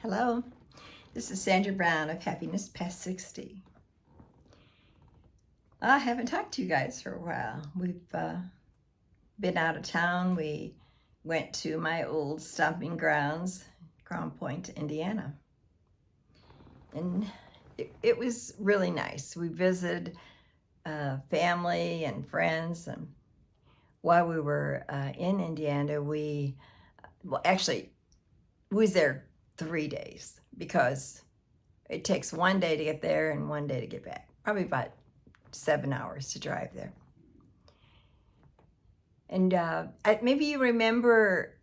Hello, this is Sandra Brown of Happiness Past 60. I haven't talked to you guys for a while. We've been out of town. We went to my old stomping grounds, Crown Point, Indiana. And it was really nice. We visited family and friends. And while we were in Indiana, we was there 3 days because it takes one day to get there and one day to get back. Probably about 7 hours to drive there. And maybe you remember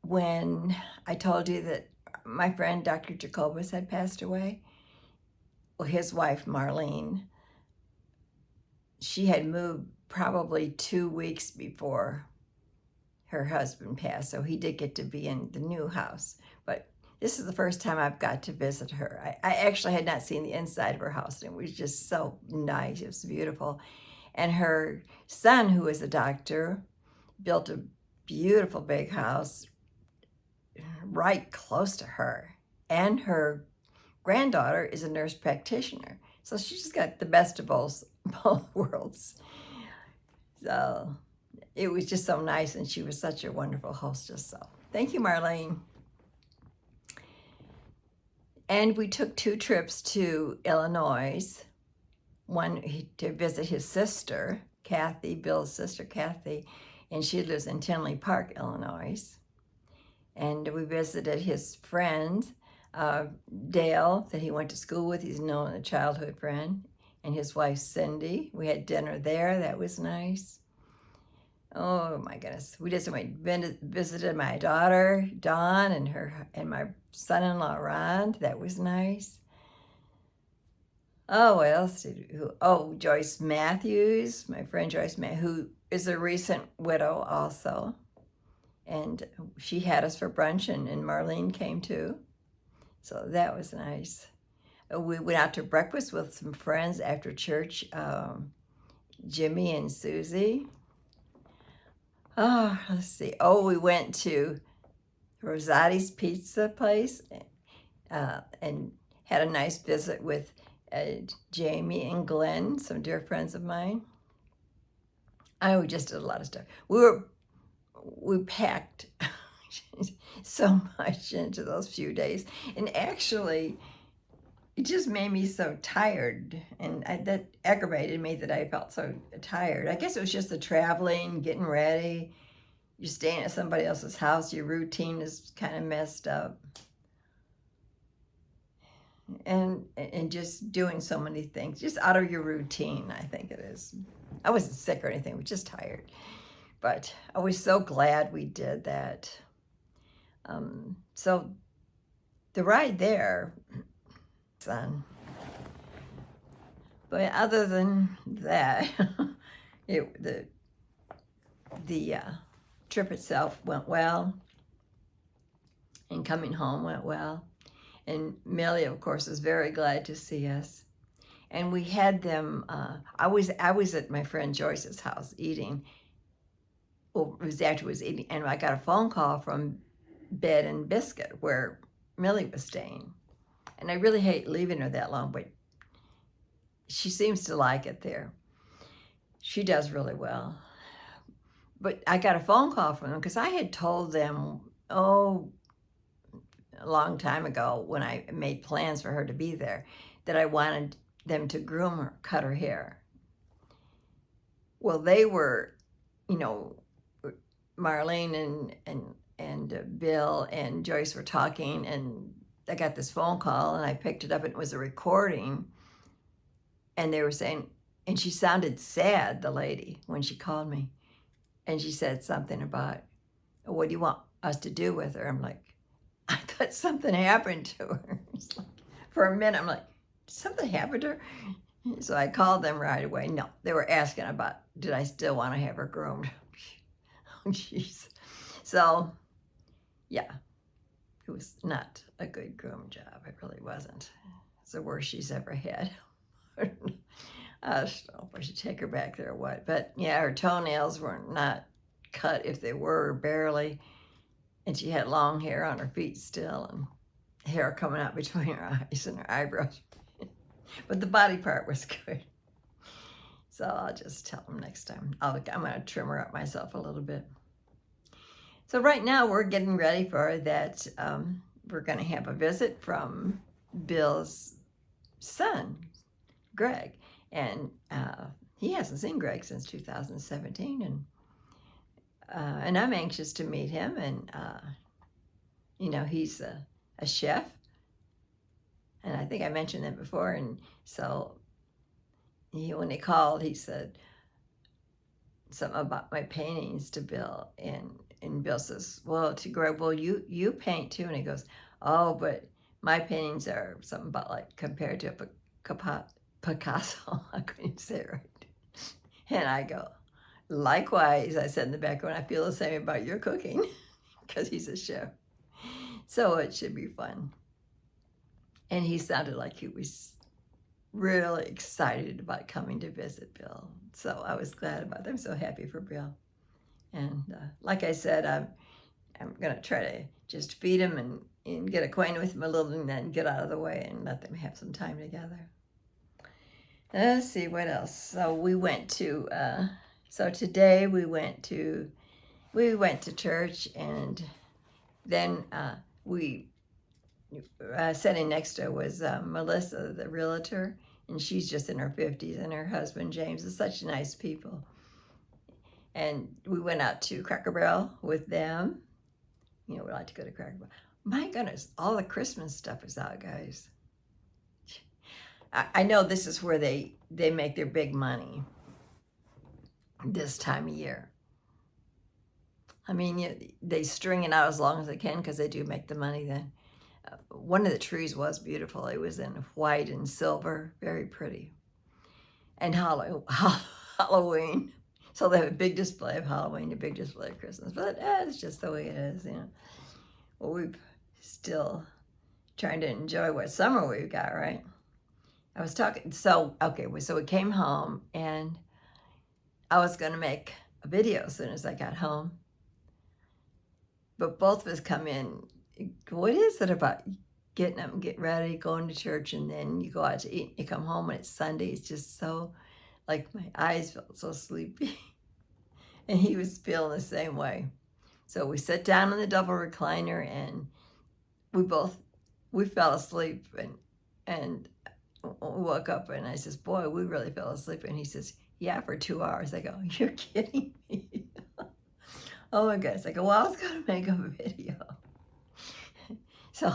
when I told you that my friend Dr. Jacobus had passed away. Well, his wife Marlene, she had moved probably 2 weeks before her husband passed, so he did get to be in the new house. But this is the first time I've got to visit her. I actually had not seen the inside of her house, and it was just so nice. It was beautiful. And her son, who is a doctor, built a beautiful big house right close to her. And her granddaughter is a nurse practitioner. So she just got the best of both worlds. So it was just so nice, and she was such a wonderful hostess. So thank you, Marlene. And we took 2 trips to Illinois. One to visit his sister, Kathy, Bill's sister, Kathy, and she lives in Tinley Park, Illinois. And we visited his friend, Dale, that he went to school with. He's known a childhood friend, and his wife, Cindy. We had dinner there. That was nice. Oh my goodness. We just visited my daughter, Dawn, and my son-in-law, Ron. That was nice. Oh, what else did we, Joyce Matthews, my friend Joyce Matthews, who is a recent widow also. And she had us for brunch, and Marlene came too. So that was nice. We went out to breakfast with some friends after church, Jimmy and Susie. Oh, let's see. Oh, we went to Rosati's Pizza place and had a nice visit with Jamie and Glenn, some dear friends of mine. We just did a lot of stuff. We packed so much into those few days, and actually it just made me so tired, and that aggravated me that I felt so tired. I guess it was just the traveling, getting ready. You're staying at somebody else's house, your routine is kind of messed up, and just doing so many things just out of your routine. I think it is. I wasn't sick or anything, I was just tired, but I was so glad we did that. So the ride there, son. But other than that, the trip itself went well, and coming home went well. And Millie, of course, was very glad to see us. And we had them. I was at my friend Joyce's house eating. Well, it was after we was eating, and I got a phone call from Bed and Biscuit where Millie was staying. And I really hate leaving her that long, but she seems to like it there. She does really well. But I got a phone call from them because I had told them, a long time ago when I made plans for her to be there, that I wanted them to groom her, cut her hair. Well, they were, Marlene and Bill and Joyce were talking, and I got this phone call, and I picked it up, and it was a recording, and they were saying, and she sounded sad, the lady, when she called me, and she said something about, what do you want us to do with her? I'm like, I thought something happened to her. It's like, for a minute, I'm like, did something happen to her? So I called them right away. No, they were asking about, did I still want to have her groomed? Oh, jeez. So, yeah, it was not a good groom job. It really wasn't. It's the worst she's ever had. I don't know if I should take her back there or what. But yeah, her toenails were not cut, if they were, barely. And she had long hair on her feet still. And hair coming out between her eyes and her eyebrows. But the body part was good. So I'll just tell him next time. I'm going to trim her up myself a little bit. So right now we're getting ready for that. We're going to have a visit from Bill's son, Greg. And he hasn't seen Greg since 2017. And I'm anxious to meet him. And, he's a chef. And I think I mentioned that before. And so when he called, he said something about my paintings to Bill. And Bill says, well, to Greg, well, you paint too. And he goes, oh, but my paintings are something about like compared to a Picasso. I couldn't say it right. And I go, likewise, I said in the background, I feel the same about your cooking because he's a chef. So it should be fun. And he sounded like he was really excited about coming to visit Bill. So I was glad about that. I'm so happy for Bill. And like I said, I'm going to try to just feed him and get acquainted with him a little and then get out of the way and let them have some time together. Let's see, what else? So we went to, today we went to church, and then sitting next to her was Melissa, the realtor, and she's just in her 50s, and her husband, James, is such nice people. And we went out to Cracker Barrel with them. We like to go to Cracker Barrel. My goodness, all the Christmas stuff is out, guys. I know this is where they make their big money this time of year. I mean, they string it out as long as they can because they do make the money then. One of the trees was beautiful. It was in white and silver, very pretty. And Halloween. So they have a big display of Halloween, a big display of Christmas. But it's just the way it is, Well, we're still trying to enjoy what summer we've got, right? I was talking, so we came home, and I was going to make a video as soon as I got home. But both of us come in. What is it about getting up and get ready, going to church, and then you go out to eat, and you come home and it's Sunday? It's just so, like, my eyes felt so sleepy. And he was feeling the same way. So we sat down in the double recliner, and we fell asleep, and we woke up, and I says, boy, we really fell asleep. And he says, yeah, for 2 hours. I go, you're kidding me. Oh my goodness. I go, well, I was going to make a video. So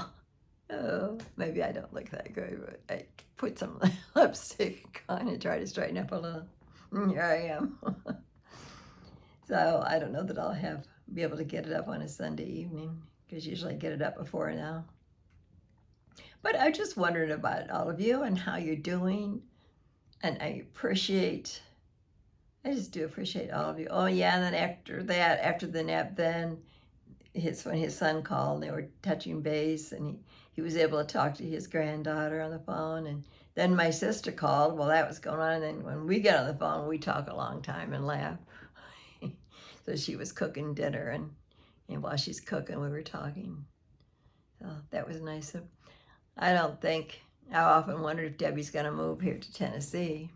maybe I don't look that good, but I put some lipstick on and try to straighten up a little. And here I am. So I don't know that I'll be able to get it up on a Sunday evening, because usually I get it up before now. But I just wondered about all of you and how you're doing. And I just do appreciate all of you. Oh yeah, and then after the nap, then when his son called, they were touching base, and he was able to talk to his granddaughter on the phone. And then my sister called while that was going on. And then when we get on the phone, we talk a long time and laugh. So she was cooking dinner, and while she's cooking, we were talking. So that was nice. I often wondered if Debbie's going to move here to Tennessee.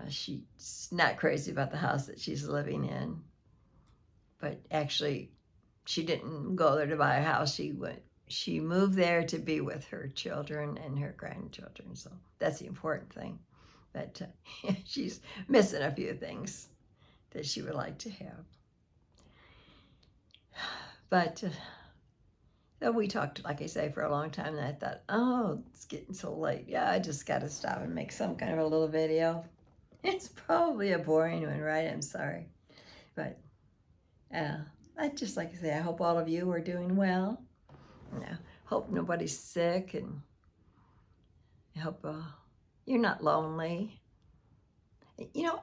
She's not crazy about the house that she's living in. But actually, she didn't go there to buy a house. She moved there to be with her children and her grandchildren. So that's the important thing. But she's missing a few things that she would like to have. But so we talked, like I say, for a long time, and I thought, oh, it's getting so late. Yeah, I just got to stop and make some kind of a little video. It's probably a boring one, right? I'm sorry. But I'd just like to say, I hope all of you are doing well. And I hope nobody's sick, and I hope you're not lonely.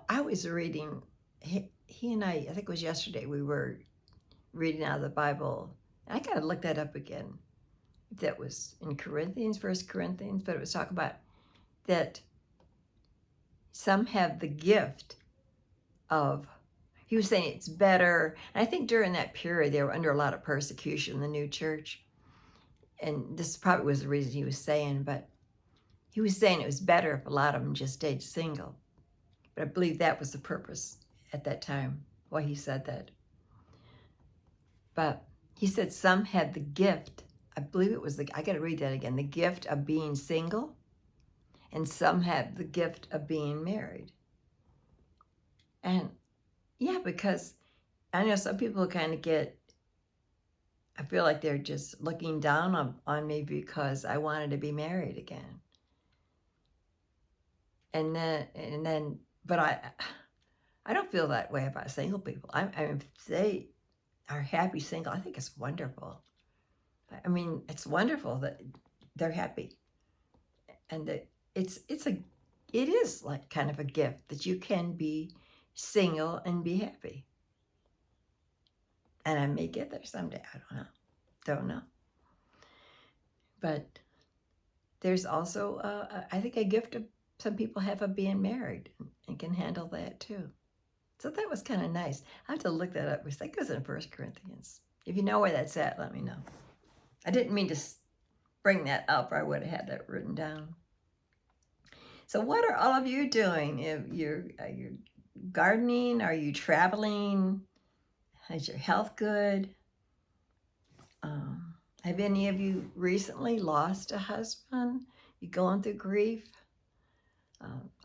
I was reading, he and I think it was yesterday, we were reading out of the Bible. I got to look that up again. If that was in Corinthians, 1 Corinthians, but it was talking about that some have the gift of, he was saying it's better. And I think during that period, they were under a lot of persecution, the new church. and this probably was the reason he was saying, but he was saying it was better if a lot of them just stayed single. But I believe that was the purpose at that time, why he said that. But he said some had the gift, I believe it was I got to read that again, the gift of being single, and some had the gift of being married. And yeah, because I know some people kind of I feel like they're just looking down on me because I wanted to be married again. But I don't feel that way about single people. I mean, if they are happy single, I think it's wonderful. I mean, it's wonderful that they're happy, and that it is like kind of a gift that you can be single and be happy. And I may get there someday. I don't know. But there's also, I think, a gift of some people have of being married and can handle that too. So that was kind of nice. I have to look that up. I think it was in 1 Corinthians. If you know where that's at, let me know. I didn't mean to bring that up, or I would have had that written down. So what are all of you doing? If you're gardening? Are you traveling? Is your health good? Have any of you recently lost a husband? You going through grief?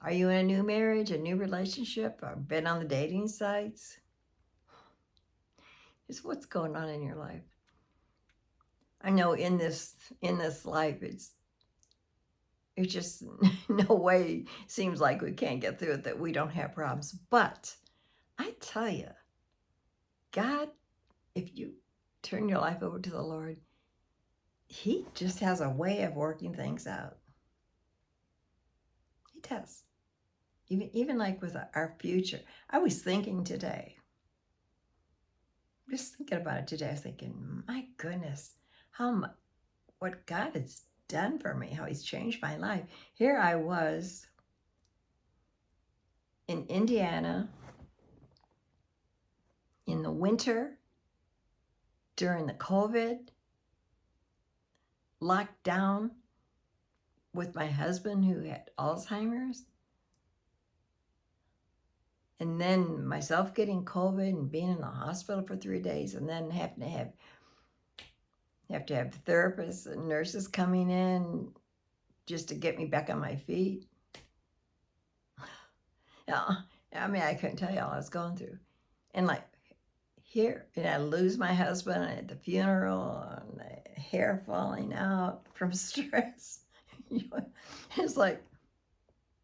Are you in a new marriage, a new relationship, or been on the dating sites? Just what's going on in your life? I know in this life, it's just no way seems like we can't get through it, that we don't have problems. But I tell you, God, if you turn your life over to the Lord, He just has a way of working things out. He does. Even like with our future. I was thinking today, just thinking about it today, I was thinking, my goodness, what God has done for me, how He's changed my life. Here I was in Indiana in the winter during the COVID, locked down with my husband who had Alzheimer's, and then myself getting COVID and being in the hospital for 3 days, and then having to have therapists and nurses coming in just to get me back on my feet. Yeah, I mean, I couldn't tell you all I was going through. And like here, and I lose my husband at the funeral, and the hair falling out from stress. It's like,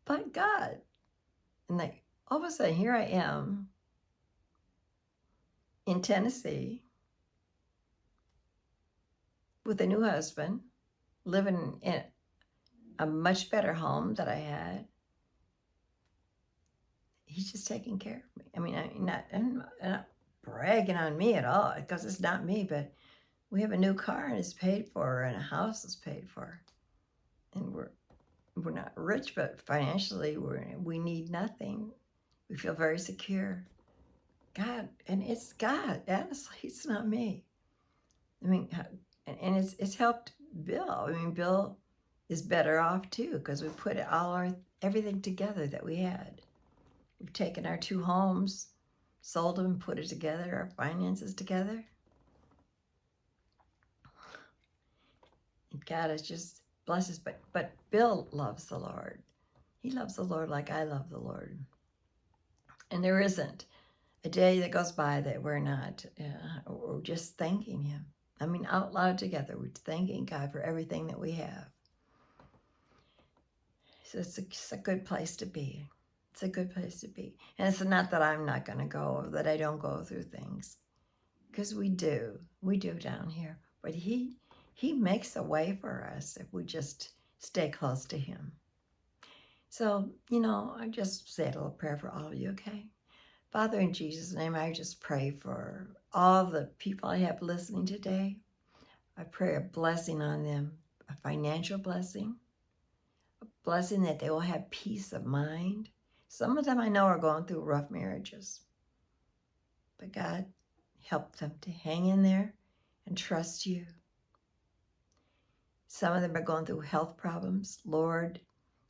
but God. And like all of a sudden, here I am in Tennessee with a new husband, living in a much better home that I had. He's just taking care of me. I mean, I'm not bragging on me at all, because it's not me, but we have a new car and it's paid for, and a house is paid for. And we're not rich, but financially we need nothing. We feel very secure. God, and it's God. Honestly, it's not me. I mean, and it's helped Bill. I mean, Bill is better off too, because we put everything together that we had. We've taken our 2 homes, sold them, put it together, our finances together. And God has just blessed us. But Bill loves the Lord. He loves the Lord like I love the Lord. And there isn't a day that goes by that we're not, we're just thanking Him. I mean, out loud together, we're thanking God for everything that we have. So it's a good place to be. It's a good place to be. And it's not that I'm not going to go, or that I don't go through things, because we do down here. But He makes a way for us if we just stay close to Him. So, I just say a little prayer for all of you, okay? Father, in Jesus' name, I just pray for all the people I have listening today. I pray a blessing on them, a financial blessing, a blessing that they will have peace of mind. Some of them I know are going through rough marriages. But God, help them to hang in there and trust You. Some of them are going through health problems. Lord,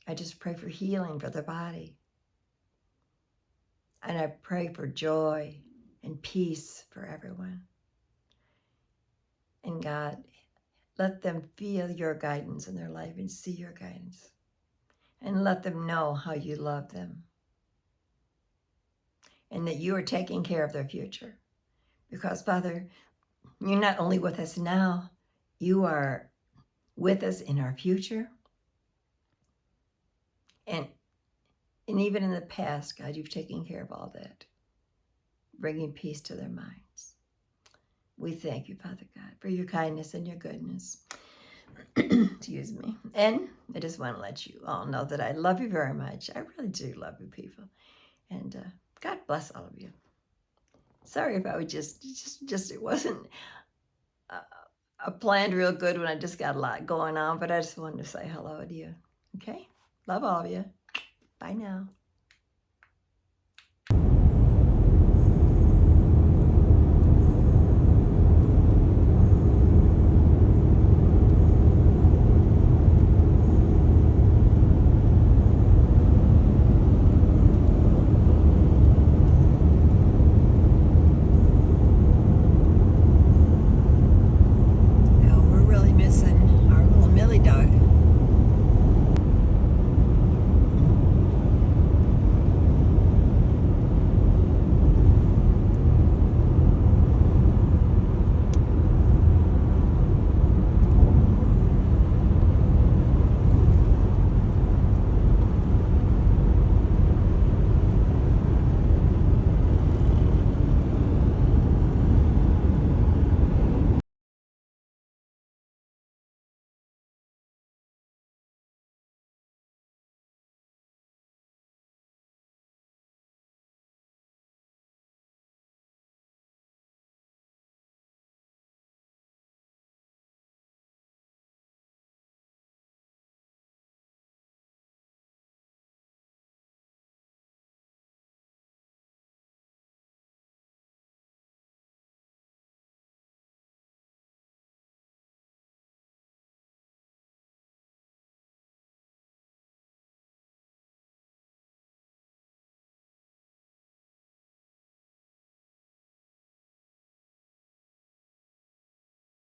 I just pray for healing for their body. And I pray for joy and peace for everyone. And God, let them feel your guidance in their life and see your guidance. And let them know how you love them. And that you are taking care of their future. Because, Father, you're not only with us now, you are with us in our future. And even in the past, God, you've taken care of all that, bringing peace to their minds. We thank you, Father God, for your kindness and your goodness. Excuse me. And I just want to let you all know that I love you very much. I really do love you, people. And God bless all of you. Sorry if I was just it wasn't planned real good when I just got a lot going on, but I just wanted to say hello to you. Okay? Love all of you. Bye now.